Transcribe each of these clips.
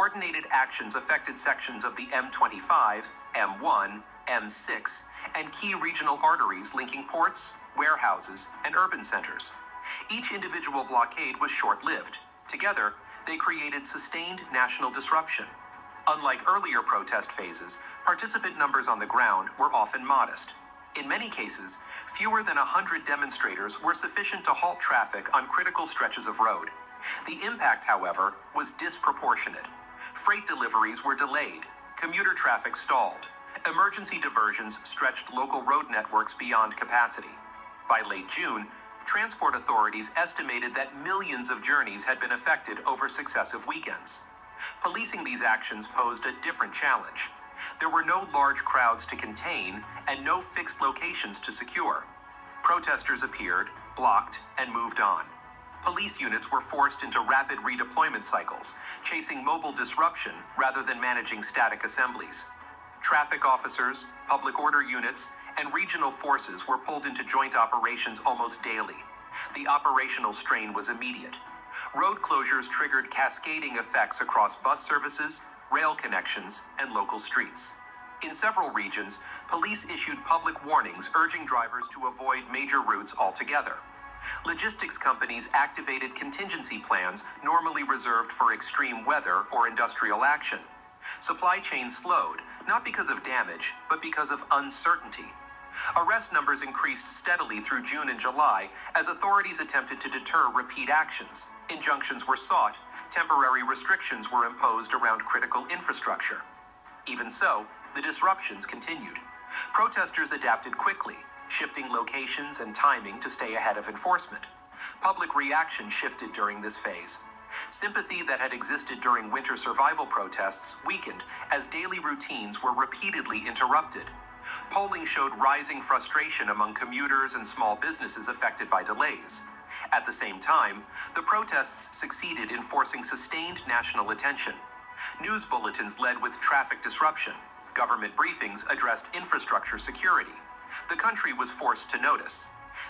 coordinated actions affected sections of the M25, M1, M6, and key regional arteries linking ports, warehouses, and urban centers. Each individual blockade was short-lived. Together, they created sustained national disruption. Unlike earlier protest phases, participant numbers on the ground were often modest. In many cases, fewer than 100 demonstrators were sufficient to halt traffic on critical stretches of road. The impact, however, was disproportionate. Freight deliveries were delayed, commuter traffic stalled, emergency diversions stretched local road networks beyond capacity. By late June, transport authorities estimated that millions of journeys had been affected over successive weekends. Policing these actions posed a different challenge. There were no large crowds to contain and no fixed locations to secure. Protesters appeared, blocked, and moved on. Police units were forced into rapid redeployment cycles, chasing mobile disruption rather than managing static assemblies. Traffic officers, public order units, and regional forces were pulled into joint operations almost daily. The operational strain was immediate. Road closures triggered cascading effects across bus services, rail connections, and local streets. In several regions, police issued public warnings urging drivers to avoid major routes altogether. Logistics companies activated contingency plans normally reserved for extreme weather or industrial action. Supply chains slowed, not because of damage, but because of uncertainty. Arrest numbers increased steadily through June and July as authorities attempted to deter repeat actions. Injunctions were sought, temporary restrictions were imposed around critical infrastructure. Even so, the disruptions continued. Protesters adapted quickly, shifting locations and timing to stay ahead of enforcement. Public reaction shifted during this phase. Sympathy that had existed during winter survival protests weakened as daily routines were repeatedly interrupted. Polling showed rising frustration among commuters and small businesses affected by delays. At the same time, the protests succeeded in forcing sustained national attention. News bulletins led with traffic disruption. Government briefings addressed infrastructure security. The country was forced to notice.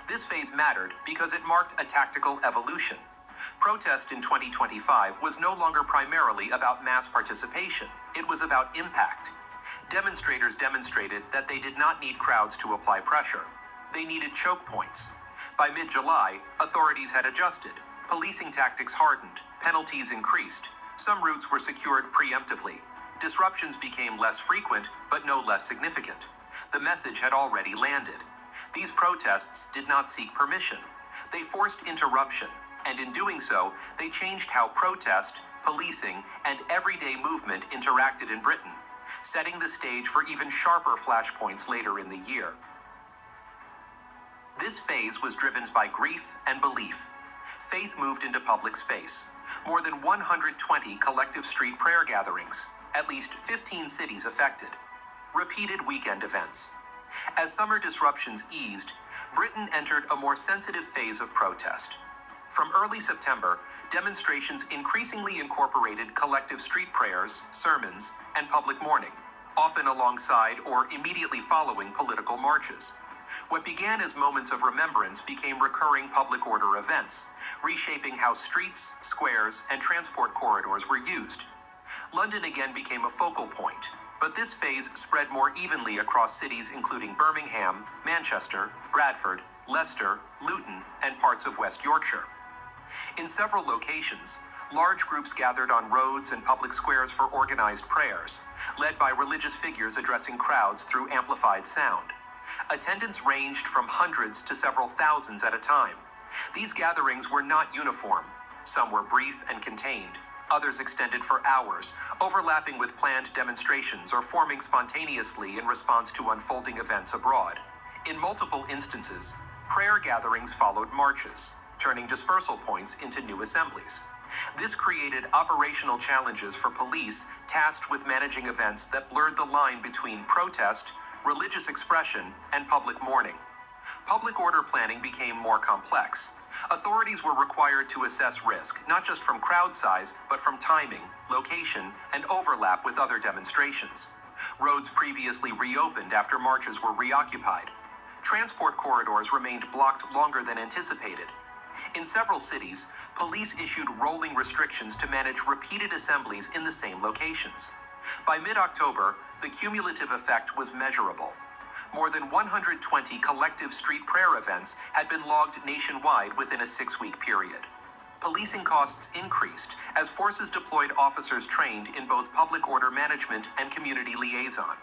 This phase mattered because it marked a tactical evolution. Protest in 2025 was no longer primarily about mass participation. It was about impact. Demonstrators demonstrated that they did not need crowds to apply pressure. They needed choke points. By mid-July, authorities had adjusted. Policing tactics hardened. Penalties increased. Some routes were secured preemptively. Disruptions became less frequent, but no less significant. The message had already landed. These protests did not seek permission. They forced interruption, and in doing so, they changed how protest, policing, and everyday movement interacted in Britain, setting the stage for even sharper flashpoints later in the year. This phase was driven by grief and belief. Faith moved into public space. More than 120 collective street prayer gatherings, at least 15 cities affected. Repeated weekend events. As summer disruptions eased, Britain entered a more sensitive phase of protest. From early September, demonstrations increasingly incorporated collective street prayers, sermons, and public mourning, often alongside or immediately following political marches. What began as moments of remembrance became recurring public order events, reshaping how streets, squares, and transport corridors were used. London again became a focal point, but this phase spread more evenly across cities including Birmingham, Manchester, Bradford, Leicester, Luton, and parts of West Yorkshire. In several locations, large groups gathered on roads and public squares for organized prayers, led by religious figures addressing crowds through amplified sound. Attendance ranged from hundreds to several thousands at a time. These gatherings were not uniform. Some were brief and contained. Others extended for hours, overlapping with planned demonstrations or forming spontaneously in response to unfolding events abroad. In multiple instances, prayer gatherings followed marches, turning dispersal points into new assemblies. This created operational challenges for police tasked with managing events that blurred the line between protest, religious expression, and public mourning. Public order planning became more complex. Authorities were required to assess risk, not just from crowd size, but from timing, location, and overlap with other demonstrations. Roads previously reopened after marches were reoccupied. Transport corridors remained blocked longer than anticipated. In several cities, police issued rolling restrictions to manage repeated assemblies in the same locations. By mid-October, the cumulative effect was measurable. More than 120 collective street prayer events had been logged nationwide within a 6-week period. Policing costs increased as forces deployed officers trained in both public order management and community liaison.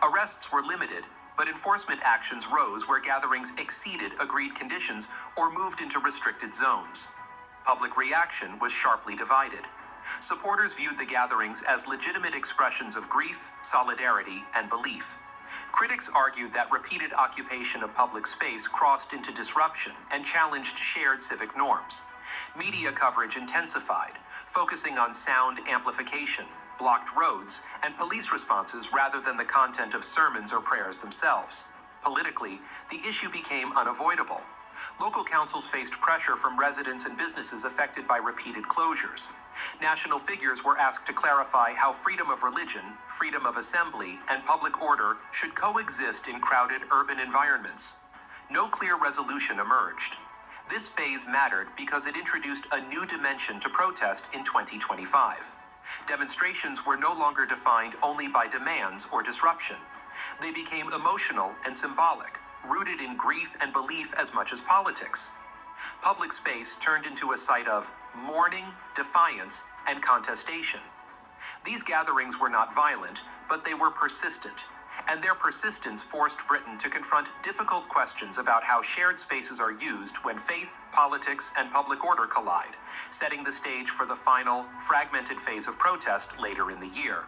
Arrests were limited, but enforcement actions rose where gatherings exceeded agreed conditions or moved into restricted zones. Public reaction was sharply divided. Supporters viewed the gatherings as legitimate expressions of grief, solidarity, and belief. Critics argued that repeated occupation of public space crossed into disruption and challenged shared civic norms. Media coverage intensified, focusing on sound amplification, blocked roads, and police responses rather than the content of sermons or prayers themselves. Politically, the issue became unavoidable. Local councils faced pressure from residents and businesses affected by repeated closures. National figures were asked to clarify how freedom of religion, freedom of assembly, and public order should coexist in crowded urban environments. No clear resolution emerged. This phase mattered because it introduced a new dimension to protest in 2025. Demonstrations were no longer defined only by demands or disruption. They became emotional and symbolic, rooted in grief and belief as much as politics. Public space turned into a site of mourning, defiance, and contestation. These gatherings were not violent, but they were persistent, and their persistence forced Britain to confront difficult questions about how shared spaces are used when faith, politics, and public order collide, setting the stage for the final, fragmented phase of protest later in the year.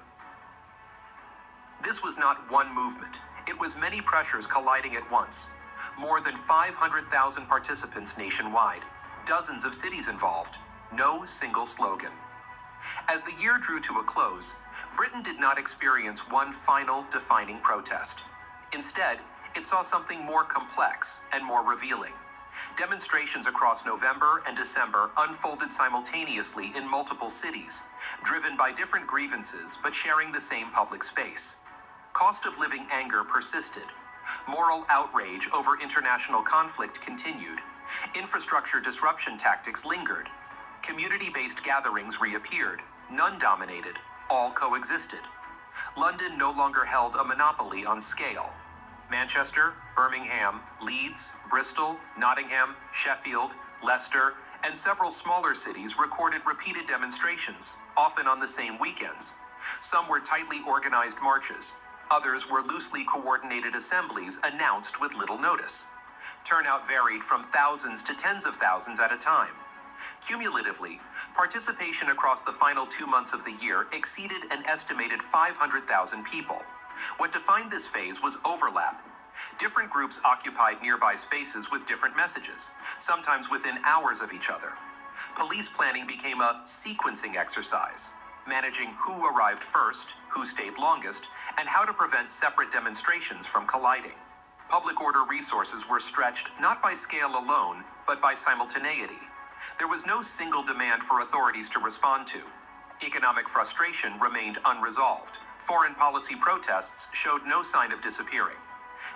This was not one movement. It was many pressures colliding at once. More than 500,000 participants nationwide, dozens of cities involved, no single slogan. As the year drew to a close, Britain did not experience one final defining protest. Instead, it saw something more complex and more revealing. Demonstrations across November and December unfolded simultaneously in multiple cities, driven by different grievances but sharing the same public space. Cost of living anger persisted. Moral outrage over international conflict continued. Infrastructure disruption tactics lingered. Community-based gatherings reappeared. None dominated. All coexisted. London no longer held a monopoly on scale. Manchester, Birmingham, Leeds, Bristol, Nottingham, Sheffield, Leicester, and several smaller cities recorded repeated demonstrations, often on the same weekends. Some were tightly organized marches. Others were loosely coordinated assemblies announced with little notice. Turnout varied from thousands to tens of thousands at a time. Cumulatively, participation across the final 2 months of the year exceeded an estimated 500,000 people. What defined this phase was overlap. Different groups occupied nearby spaces with different messages, sometimes within hours of each other. Police planning became a sequencing exercise, managing who arrived first, who stayed longest, and how to prevent separate demonstrations from colliding. Public order resources were stretched not by scale alone, but by simultaneity. There was no single demand for authorities to respond to. Economic frustration remained unresolved. Foreign policy protests showed no sign of disappearing.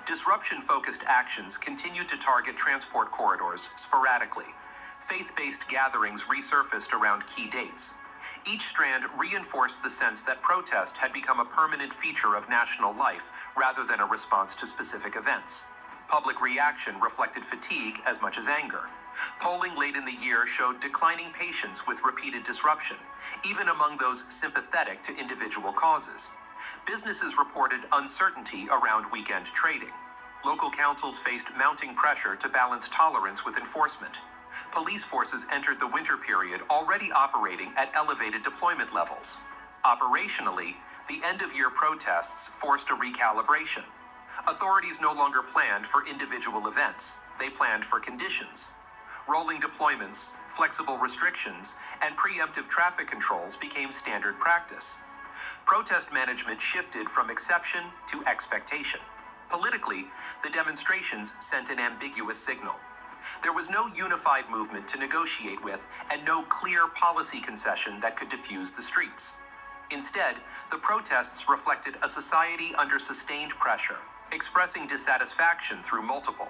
Disruption-focused actions continued to target transport corridors sporadically. Faith-based gatherings resurfaced around key dates. Each strand reinforced the sense that protest had become a permanent feature of national life rather than a response to specific events. Public reaction reflected fatigue as much as anger. Polling late in the year showed declining patience with repeated disruption, even among those sympathetic to individual causes. Businesses reported uncertainty around weekend trading. Local councils faced mounting pressure to balance tolerance with enforcement. Police forces entered the winter period already operating at elevated deployment levels. Operationally, the end-of-year protests forced a recalibration. Authorities no longer planned for individual events. They planned for conditions. Rolling deployments, flexible restrictions, and preemptive traffic controls became standard practice. Protest management shifted from exception to expectation. Politically, the demonstrations sent an ambiguous signal. There was no unified movement to negotiate with and no clear policy concession that could diffuse the streets. Instead, the protests reflected a society under sustained pressure, expressing dissatisfaction through multiple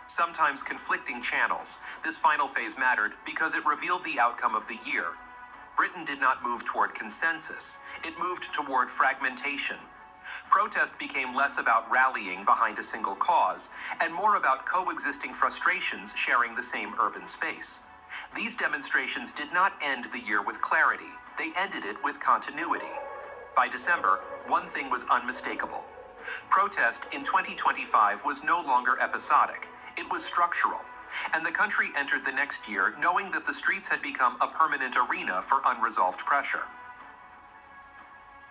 sometimes conflicting channels, this final phase mattered because it revealed the outcome of the year. Britain did not move toward consensus, it moved toward fragmentation. Protest became less about rallying behind a single cause, and more about coexisting frustrations sharing the same urban space. These demonstrations did not end the year with clarity, they ended it with continuity. By December, one thing was unmistakable. Protest in 2025 was no longer episodic, it was structural, and the country entered the next year knowing that the streets had become a permanent arena for unresolved pressure.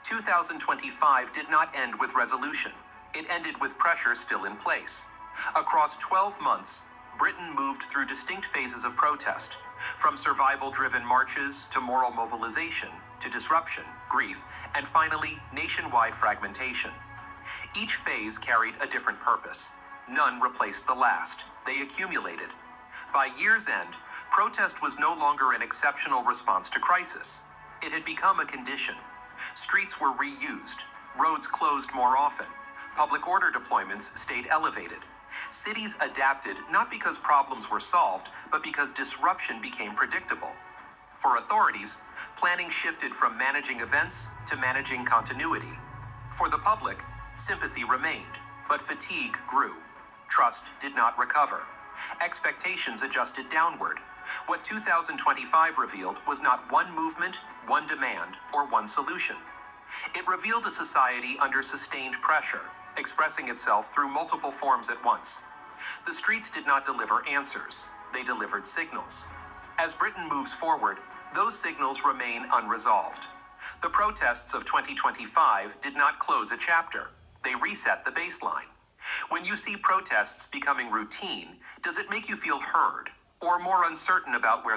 2025 did not end with resolution. It ended with pressure still in place. Across 12 months, Britain moved through distinct phases of protest, from survival-driven marches to moral mobilization, to disruption, grief, and finally, nationwide fragmentation. Each phase carried a different purpose. None replaced the last. They accumulated. By year's end, protest was no longer an exceptional response to crisis. It had become a condition. Streets were reused. Roads closed more often. Public order deployments stayed elevated. Cities adapted not because problems were solved, but because disruption became predictable. For authorities, planning shifted from managing events to managing continuity. For the public, sympathy remained, but fatigue grew. Trust did not recover. Expectations adjusted downward. What 2025 revealed was not one movement, one demand, or one solution. It revealed a society under sustained pressure, expressing itself through multiple forms at once. The streets did not deliver answers, they delivered signals. As Britain moves forward, those signals remain unresolved. The protests of 2025 did not close a chapter, they reset the baseline. When you see protests becoming routine, does it make you feel heard, or more uncertain about where the